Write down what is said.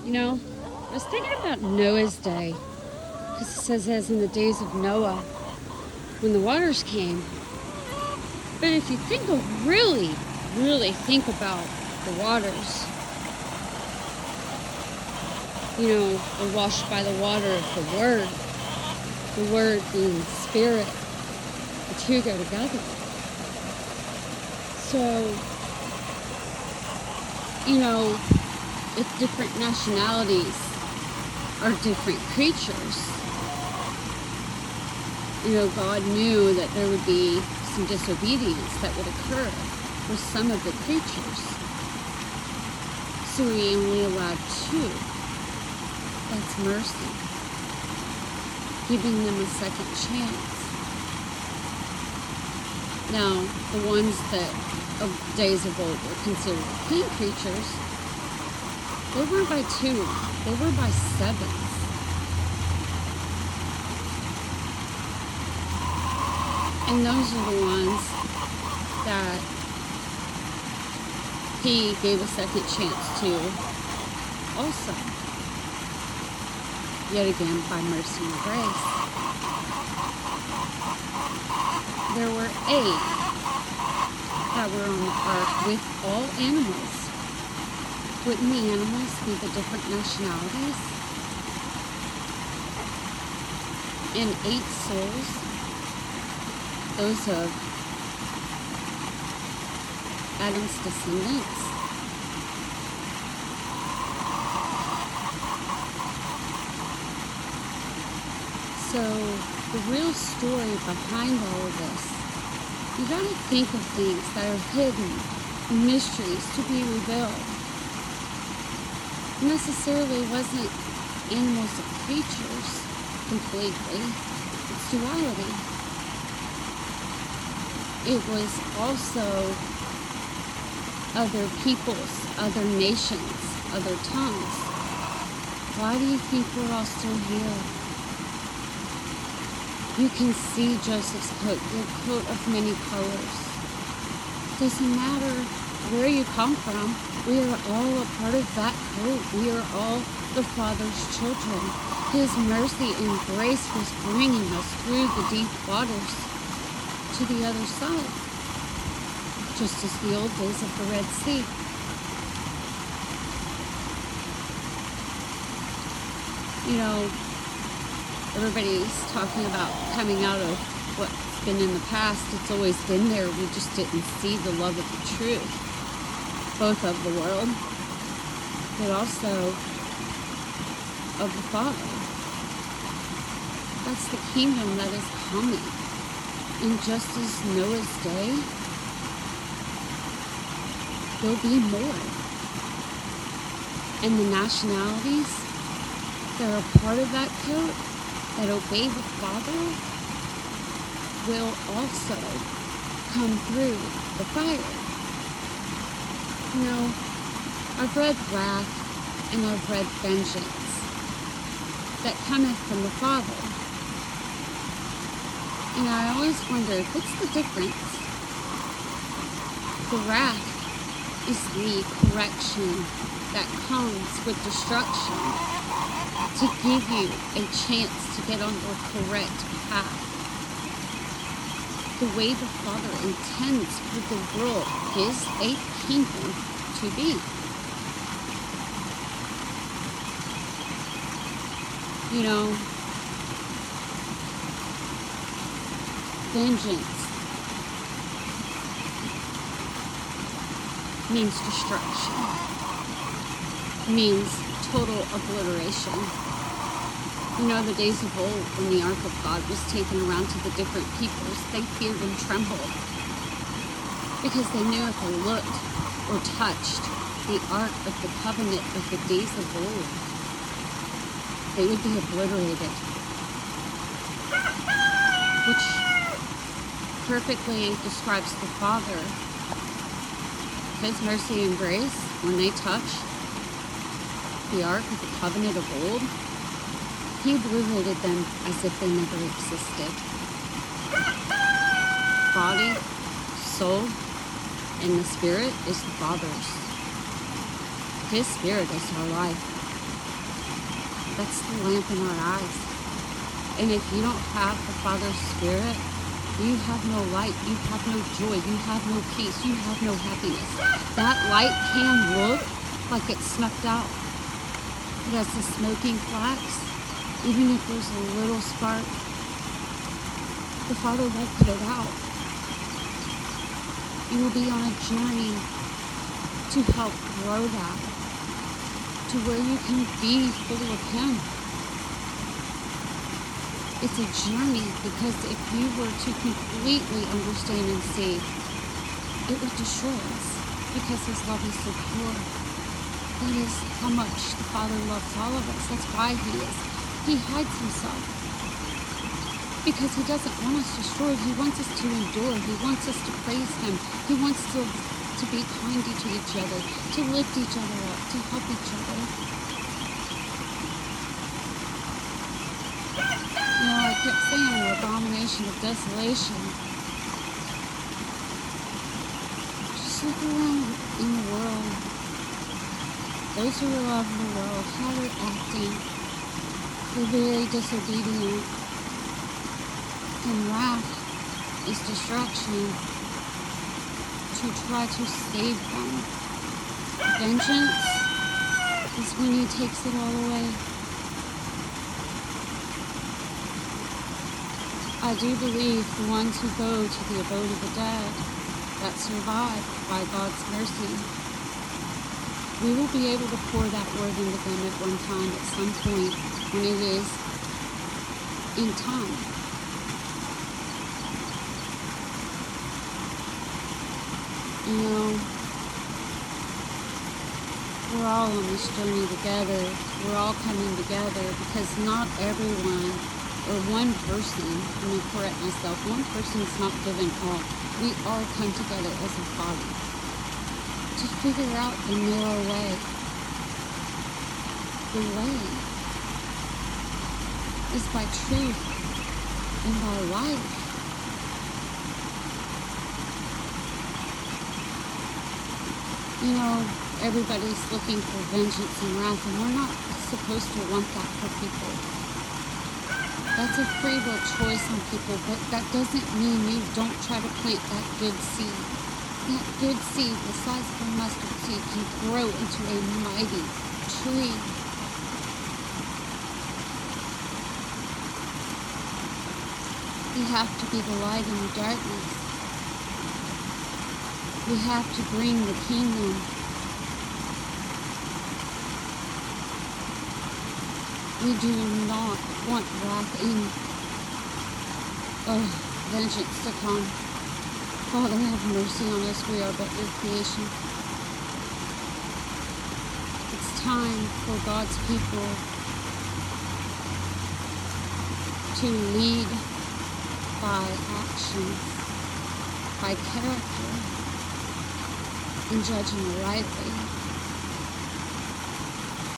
You know, I was thinking about Noah's day, because it says, as in the days of Noah, when the waters came. But if you think of really think about the waters, we're washed by the water of the Word being Spirit. The two go together. So, if different nationalities are different creatures, God knew that there would be some disobedience that would occur with some of the creatures. So he only allowed two. That's mercy. Giving them a second chance. Now, the ones that of days of old were considered clean creatures, they weren't by two, they were by sevens. And those are the ones that he gave a second chance to also. Yet again, by mercy and grace. There were 8 that were on the ark with all animals. Wouldn't the animals be the different nationalities? And 8 souls, those of Adam's descendants. So the real story behind all of this, you gotta think of things that are hidden, mysteries to be revealed. It necessarily wasn't animals or creatures completely. It's duality. It was also other peoples, other nations, other tongues. Why do you think we're all still here? You can see Joseph's coat, your coat of many colors. Doesn't matter where you come from, we are all a part of that coat. We are all the Father's children. His mercy and grace was bringing us through the deep waters to the other side, just as the old days of the Red Sea. Everybody's talking about coming out of what's been in the past. It's always been there. We just didn't see the love of the truth, both of the world, but also of the Father. That's the kingdom that is coming. And just as Noah's day, there'll be more. And the nationalities that are part of that coat, that obey the Father, will also come through the fire. I've read wrath and I've read vengeance that cometh from the Father. And I always wondered, what's the difference? The wrath is the correction that comes with destruction to give you a chance to get on the correct path. The way the Father intends for the world, his 8th kingdom, to be. Vengeance means destruction, means total obliteration. The days of old when the Ark of God was taken around to the different peoples, they feared and trembled because they knew if they looked or touched the Ark of the Covenant of the days of old, they would be obliterated, which perfectly describes the Father. His mercy and grace, when they touch the Ark of the Covenant of old, he obliterated them as if they never existed. Body, soul, and the Spirit is the Father's. His Spirit is our life. That's the lamp in our eyes. And if you don't have the Father's Spirit, you have no light, you have no joy, you have no peace, you have no happiness. That light can look like it's snuffed out, but as the smoking flax, even if there's a little spark, the Father won't put it out. You will be on a journey to help grow that, to where you can be full of Him. It's a journey, because if you were to completely understand and see, it would destroy us, because His love is so pure. That is how much the Father loves all of us. That's why He hides Himself, because He doesn't want us destroyed. He wants us to endure. He wants us to praise Him. He wants to be kind to each other, to lift each other up, to help each other. I kept saying an abomination of desolation. Just look around in the world. Those who are of the world, how they're acting. They're very disobedient. And wrath is destruction to try to save them. Vengeance is when He takes it all away. I do believe the ones who go to the abode of the dead that survive by God's mercy, we will be able to pour that word into them at one time, at some point, when it is in time. We're all on this journey together. We're all coming together, because not everyone, or one person, let me correct myself, one person is not given all. We all come together as a body to figure out the narrow way. The way is by truth and by life. Everybody's looking for vengeance and wrath, and we're not supposed to want that for people. That's a free will choice on people, but that doesn't mean you don't try to plant that good seed. That good seed, the size of a mustard seed, can grow into a mighty tree. We have to be the light in the darkness. We have to bring the kingdom. We do not want wrath and vengeance to come. Father, have mercy on us. We are but your creation. It's time for God's people to lead by action, by character, and judging rightly.